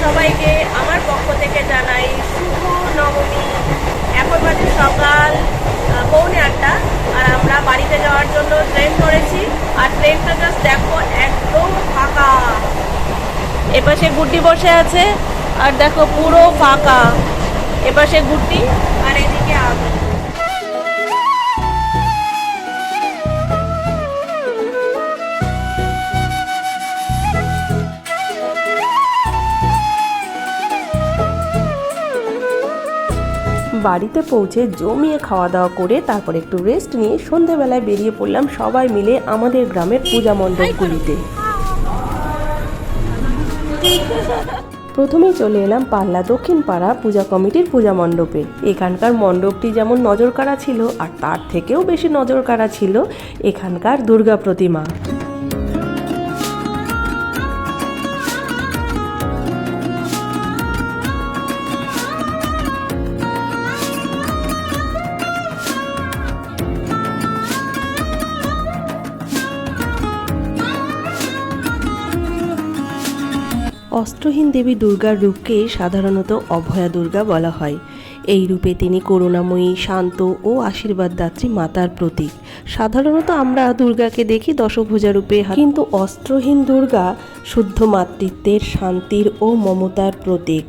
সবাইকে আমার পক্ষ থেকে জানাই শুভ নবমী। এখন বাজে সকাল 7:45 আর আমরা বাড়িতে যাওয়ার জন্য ট্রেন ধরেছি। আর ট্রেনটা জাস্ট দেখো একদম ফাঁকা। এপাশে গুড্ডি বসে আছে আর দেখো পুরো ফাঁকা। এপাশে গুড্ডি আর এদিকে আমি। বাড়িতে পৌঁছে জমিয়ে খাওয়া দাওয়া করে তারপর একটু রেস্ট নিয়ে সন্ধেবেলায় বেরিয়ে পড়লাম সবাই মিলে আমাদের গ্রামের পূজা মণ্ডপগুলিতে। প্রথমেই চলে এলাম পাল্লা দক্ষিণ পাড়া পূজা কমিটির পূজা মণ্ডপে। এখানকার মণ্ডপটি যেমন নজরকাড়া ছিল আর তার থেকেও বেশি নজরকাড়া ছিল এখানকার দুর্গা প্রতিমা। অস্ত্রহীন দেবী দুর্গার রূপকে সাধারণত অভয়া দুর্গা বলা হয়। এই রূপে তিনি করুণাময়ী, শান্ত ও আশীর্বাদদাত্রী মাতার প্রতীক। সাধারণত আমরা দুর্গাকে দেখি দশভুজা রূপে, কিন্তু অস্ত্রহীন দুর্গা শুদ্ধ মাতৃত্বের, শান্তির ও মমতার প্রতীক।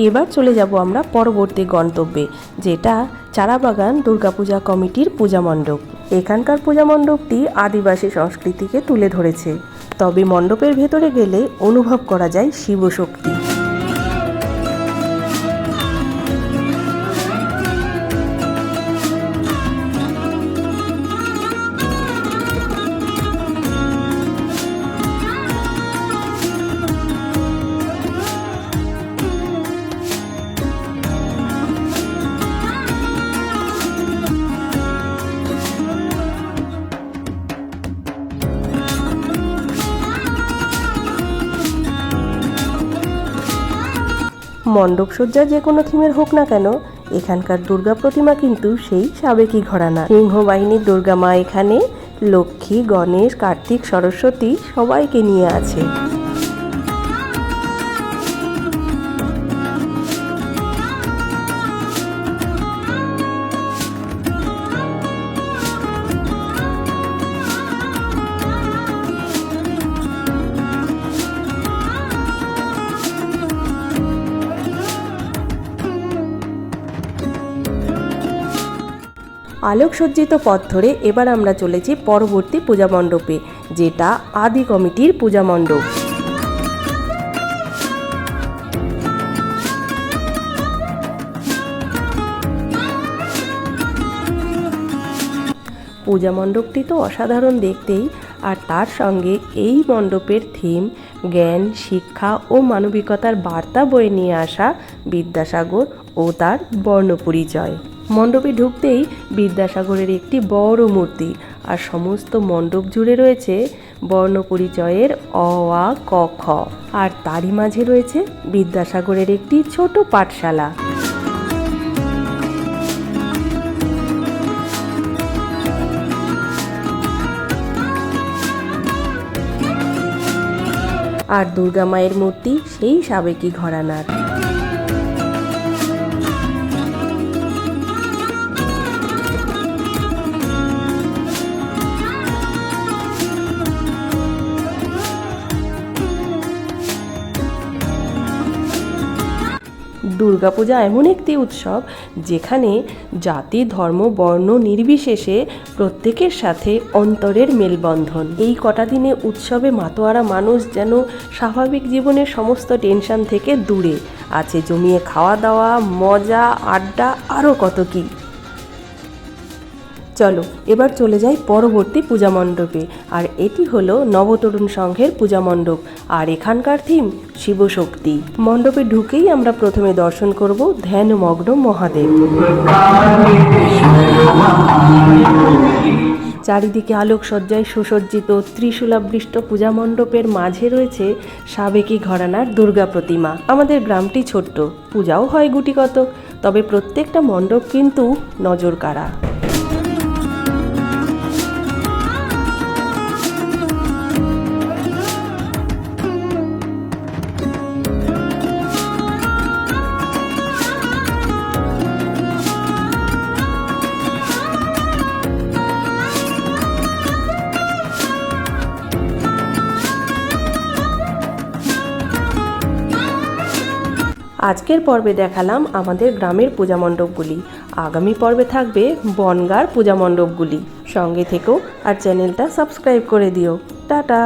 এবার চলে যাব আমরা পরবর্তী গন্তব্যে, যেটা চারাবাগান দুর্গাপূজা কমিটির পূজা মণ্ডপ। এখানকার পূজা মণ্ডপটি আদিবাসী সংস্কৃতিকে তুলে ধরেছে, তবে মণ্ডপের ভেতরে গেলে অনুভব করা যায় শিবশক্তি। মণ্ডপসজ্জা যে কোনো থিমের হোক না কেন, এখানকার দুর্গা প্রতিমা কিন্তু সেই সাবেকি ঘরানা। সিংহবাহিনীর দুর্গা মা এখানে লক্ষ্মী, গণেশ, কার্তিক, সরস্বতী সবাইকে নিয়ে আছে। আলোকসজ্জিত পথ ধরে এবার আমরা চলেছি পরবর্তী পূজা মণ্ডপে, যেটা আদি কমিটির পূজা মণ্ডপ। পূজা মণ্ডপটি তো অসাধারণ দেখতেই, আর তার সঙ্গে এই মণ্ডপের থিম জ্ঞান, শিক্ষা ও মানবিকতার বার্তা বয়ে নিয়ে আসা বিদ্যাসাগর ও তার বর্ণপরিচয়। মণ্ডপে ঢুকতেই বিদ্যাসাগরের একটি বড় মূর্তি, আর সমস্ত মণ্ডপ জুড়ে রয়েছে বর্ণপরিচয়ের অ, আ, ক, খ, আর তারই মাঝে রয়েছে বিদ্যাসাগরের একটি ছোট পাঠশালা। আর দুর্গা মায়ের মূর্তি সেই সাবেকি ঘরানার। দুর্গাপূজা এমন একটি উৎসব যেখানে জাতি, ধর্ম, বর্ণ নির্বিশেষে প্রত্যেকের সাথে অন্তরের মেলবন্ধন। এই কটা দিনে উৎসবে মাতোয়ারা মানুষ যেন স্বাভাবিক জীবনের সমস্ত টেনশন থেকে দূরে আছে। জমিয়ে খাওয়া দাওয়া, মজা, আড্ডা, আরও কত কী। চলো এবার চলে যাই পরবর্তী পূজা মণ্ডপে, আর এটি হলো নবতরুণ সংঘের পূজা মণ্ডপ, আর এখানকার থিম শিবশক্তি। মণ্ডপে ঢুকেই আমরা প্রথমে দর্শন করব ধ্যানমগ্ন মহাদেব। চারিদিকে আলোকসজ্জায় সুসজ্জিত ত্রিশূলাবৃষ্ট পূজা মণ্ডপের মাঝে রয়েছে সাবেকি ঘরানার দুর্গা প্রতিমা। আমাদের গ্রামটি ছোট্ট, পূজাও হয় গুটিকতক, তবে প্রত্যেকটা মণ্ডপ কিন্তু নজর কাড়া। আজকের পর্বে দেখালাম আমাদের গ্রামের পূজা মণ্ডপগুলি। আগামী পর্বে থাকবে বনগাঁর পূজা মণ্ডপগুলি। সঙ্গে থেকো আর চ্যানেলটা সাবস্ক্রাইব করে দিও। টাটা।